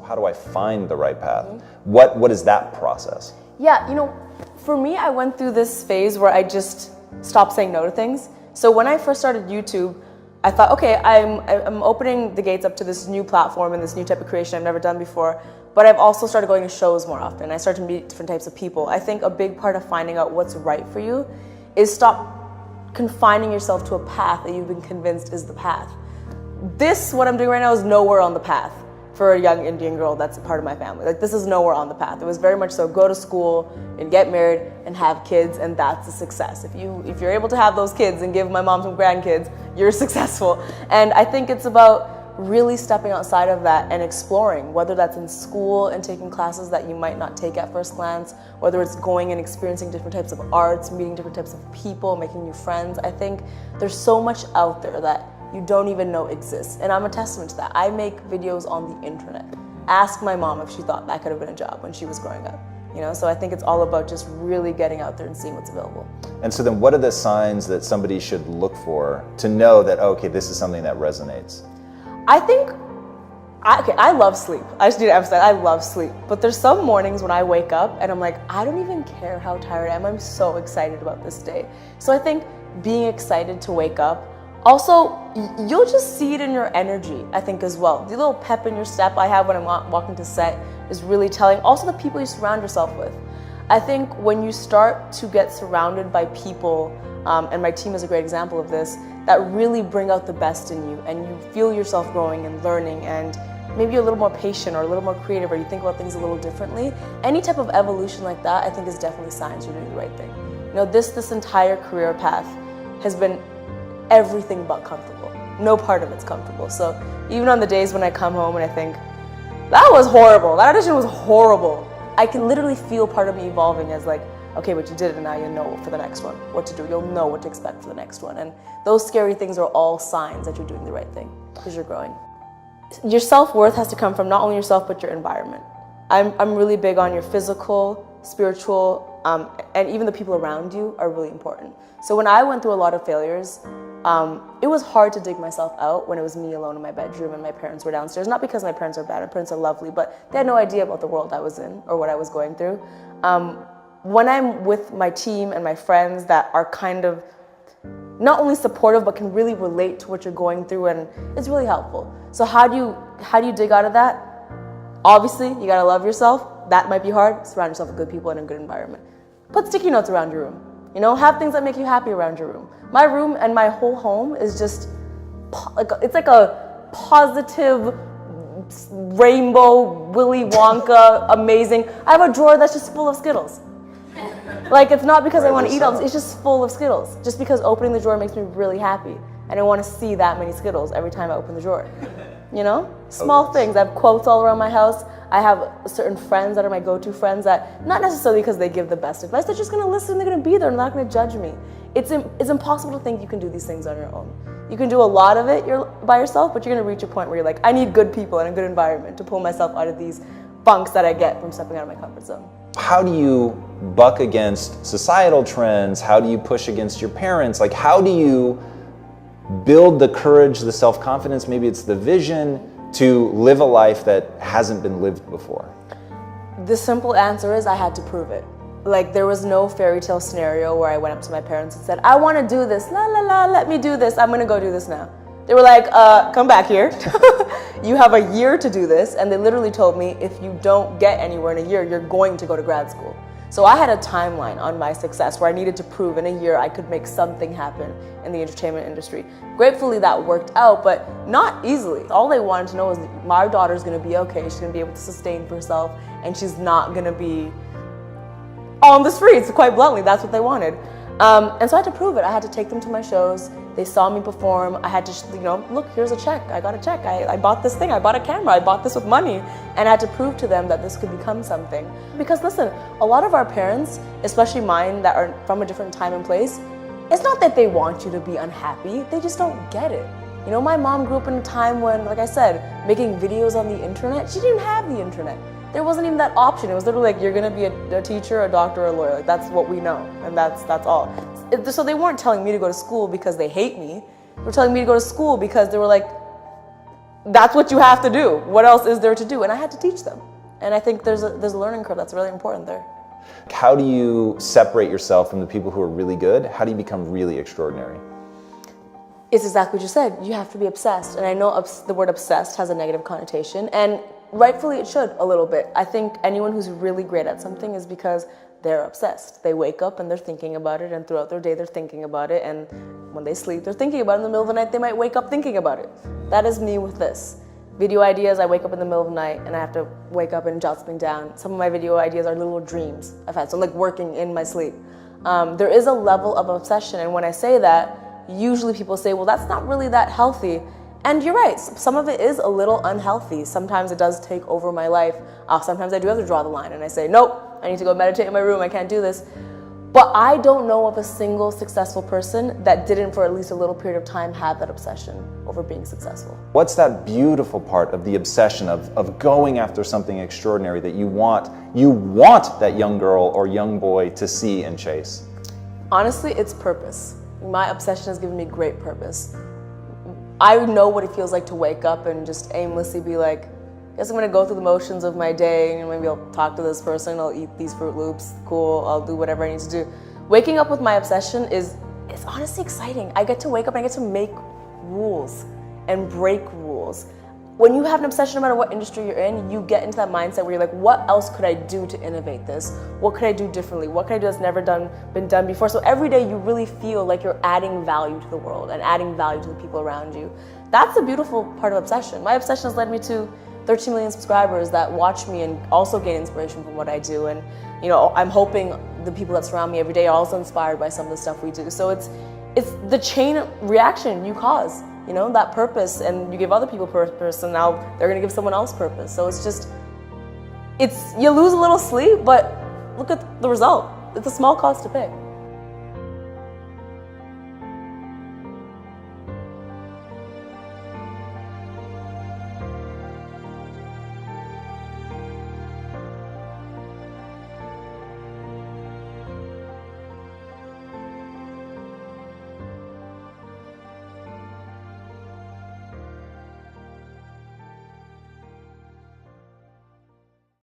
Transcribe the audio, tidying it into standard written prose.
how do I find the right path? What is that process? Yeah, for me, I went through this phase where I just stopped saying no to things. So when I first started YouTube, I thought, okay, I'm opening the gates up to this new platform and this new type of creation I've never done before, but I've also started going to shows more often. I started to meet different types of people. I think a big part of finding out what's right for you is stop confining yourself to a path that you've been convinced is the path. What I'm doing right now is nowhere on the path for a young Indian girl that's a part of my family. Like, this is nowhere on the path. It was very much so go to school and get married and have kids, and that's a success. If you're able to have those kids and give my mom some grandkids, you're successful. And I think it's about really stepping outside of that and exploring, whether that's in school and taking classes that you might not take at first glance, whether it's going and experiencing different types of arts, meeting different types of people, making new friends. I think there's so much out there that you don't even know exists. And I'm a testament to that. I make videos on the internet. Ask my mom if she thought that could have been a job when she was growing up. So I think it's all about just really getting out there and seeing what's available. And so then what are the signs that somebody should look for to know that, okay, this is something that resonates? I think, I love sleep. I just need to emphasize, I love sleep. But there's some mornings when I wake up and I'm like, I don't even care how tired I am. I'm so excited about this day. So I think being excited to wake up. Also, you'll just see it in your energy, I think, as well. The little pep in your step I have when I'm walking to set is really telling. Also, the people you surround yourself with. I think when you start to get surrounded by people, and my team is a great example of this, that really bring out the best in you, and you feel yourself growing and learning, and maybe you're a little more patient or a little more creative, or you think about things a little differently. Any type of evolution like that, I think, is definitely signs you're doing the right thing. This entire career path has been everything but comfortable. No part of it's comfortable. So even on the days when I come home and I think, that was horrible, that audition was horrible, I can literally feel part of me evolving as like, okay, but you did it and now you know for the next one what to do. You'll know what to expect for the next one. And those scary things are all signs that you're doing the right thing because you're growing. Your self-worth has to come from not only yourself but your environment. I'm really big on your physical, spiritual, and even the people around you are really important. So when I went through a lot of failures, it was hard to dig myself out when it was me alone in my bedroom and my parents were downstairs. Not because my parents are bad, my parents are lovely, but they had no idea about the world I was in or what I was going through. When I'm with my team and my friends that are kind of not only supportive but can really relate to what you're going through, and it's really helpful. So how do you dig out of that? Obviously, you gotta love yourself. That might be hard. Surround yourself with good people and a good environment. Put sticky notes around your room. Have things that make you happy around your room. My room and my whole home is just, it's like a positive rainbow, Willy Wonka, amazing. I have a drawer that's just full of Skittles. Like, it's not because I want to eat all this, it's just full of Skittles. Just because opening the drawer makes me really happy. And I want to see that many Skittles every time I open the drawer. Small things. I have quotes all around my house. I have certain friends that are my go-to friends that, not necessarily because they give the best advice, they're just going to listen, they're going to be there, they're not going to judge me. It's impossible to think you can do these things on your own. You can do a lot of it by yourself, but you're going to reach a point where you're like, I need good people and a good environment to pull myself out of these funks that I get from stepping out of my comfort zone. How do you buck against societal trends? How do you push against your parents? Like, how do you build the courage, the self-confidence, maybe it's the vision, to live a life that hasn't been lived before? The simple answer is I had to prove it. Like, there was no fairy tale scenario where I went up to my parents and said, I want to do this, la la la, let me do this, I'm going to go do this now. They were like, come back here. You have a year to do this. And they literally told me, if you don't get anywhere in a year, you're going to go to grad school. So I had a timeline on my success where I needed to prove in a year I could make something happen in the entertainment industry. Gratefully that worked out, but not easily. All they wanted to know was my daughter's gonna be okay, she's gonna be able to sustain for herself, and she's not gonna be on the streets, quite bluntly. That's what they wanted. And so I had to prove it. I had to take them to my shows. They saw me perform. I had to, look, here's a check. I got a check. I bought this thing. I bought a camera. I bought this with money. And I had to prove to them that this could become something. Because listen, a lot of our parents, especially mine that are from a different time and place, it's not that they want you to be unhappy. They just don't get it. My mom grew up in a time when, like I said, making videos on the internet, she didn't have the internet. There wasn't even that option. It was literally like, you're gonna be a teacher, a doctor, or a lawyer. Like, that's what we know, and that's all. So they weren't telling me to go to school because they hate me. They were telling me to go to school because they were like, that's what you have to do. What else is there to do? And I had to teach them. And I think there's a learning curve that's really important there. How do you separate yourself from the people who are really good? How do you become really extraordinary? It's exactly what you said. You have to be obsessed. And I know the word obsessed has a negative connotation, and rightfully it should a little bit. I think anyone who's really great at something is because they're obsessed. They wake up and they're thinking about it, and throughout their day they're thinking about it, and when they sleep they're thinking about it. In the middle of the night they might wake up thinking about it. That is me with this. Video ideas, I wake up in the middle of the night and I have to wake up and jot something down. Some of my video ideas are little dreams I've had, so like working in my sleep. There is a level of obsession, and when I say that, usually people say, well, that's not really that healthy. And you're right, some of it is a little unhealthy. Sometimes it does take over my life. Sometimes I do have to draw the line and I say, nope, I need to go meditate in my room, I can't do this. But I don't know of a single successful person that didn't, for at least a little period of time, have that obsession over being successful. What's that beautiful part of the obsession of going after something extraordinary that you want that young girl or young boy to see and chase? Honestly, it's purpose. My obsession has given me great purpose. I know what it feels like to wake up and just aimlessly be like, I guess I'm gonna go through the motions of my day, and maybe I'll talk to this person, I'll eat these Fruit Loops, cool, I'll do whatever I need to do. Waking up with my obsession is honestly exciting. I get to wake up and I get to make rules and break rules. When you have an obsession, no matter what industry you're in, you get into that mindset where you're like, what else could I do to innovate this? What could I do differently? What could I do that's never been done before? So every day you really feel like you're adding value to the world and adding value to the people around you. That's the beautiful part of obsession. My obsession has led me to 13 million subscribers that watch me and also gain inspiration from what I do. And you know, I'm hoping the people that surround me every day are also inspired by some of the stuff we do. So it's the chain reaction you cause. You know, that purpose, and you give other people purpose, and now they're gonna give someone else purpose. So you lose a little sleep, but look at the result. It's a small cost to pay.